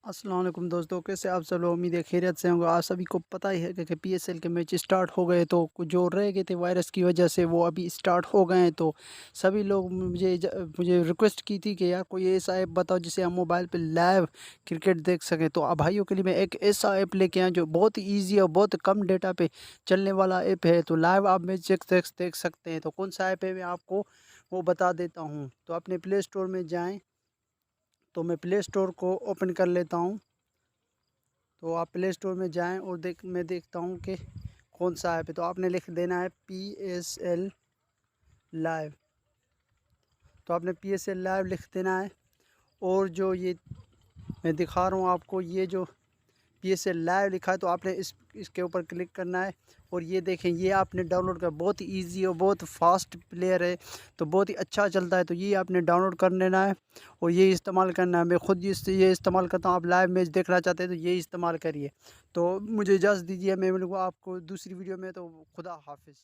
अस्सलाम वालेकुम दोस्तों, कैसे आप सब लोग? उम्मीद है खैरियत से होंगे। आप सभी को पता ही है कि पीएसएल के मैच स्टार्ट हो गए, तो कुछ जो रह गए थे वायरस की वजह से वो अभी स्टार्ट हो गए हैं। तो सभी लोग मुझे रिक्वेस्ट की थी कि यार कोई ऐसा ऐप बताओ जिससे हम मोबाइल पे लाइव क्रिकेट देख सकें। तो अब भाइयों के लिए मैं एक ऐसा ऐप लेके आया जो बहुत ही ईजी और बहुत कम डेटा पे चलने वाला ऐप है। तो लाइव आप मैच देख सकते हैं। तो कौन सा ऐप है मैं आपको वो बता देता हूँ। तो अपने प्ले स्टोर में जाएँ। तो मैं प्ले स्टोर को ओपन कर लेता हूँ। तो आप प्ले स्टोर में जाएं और मैं देखता हूँ कि कौन सा ऐप है। तो आपने लिख देना है PSL लाइव। तो आपने PSL लाइव लिख देना है। और जो ये मैं दिखा रहा हूँ आपको, ये जो PSL लाइव लिखा है, तो आपने इसके ऊपर क्लिक करना है। और ये देखें, ये आपने डाउनलोड कर, बहुत ही ईजी और बहुत फास्ट प्लेयर है। तो बहुत ही अच्छा चलता है। तो ये आपने डाउनलोड कर लेना है और ये इस्तेमाल करना है। मैं खुद ये इस्तेमाल करता हूँ। आप लाइव मैच देखना चाहते हैं तो ये इस्तेमाल करिए। तो मुझे इजाज़त दीजिए, मैं मिलूँगा आपको दूसरी वीडियो में। तो खुदा हाफिज़।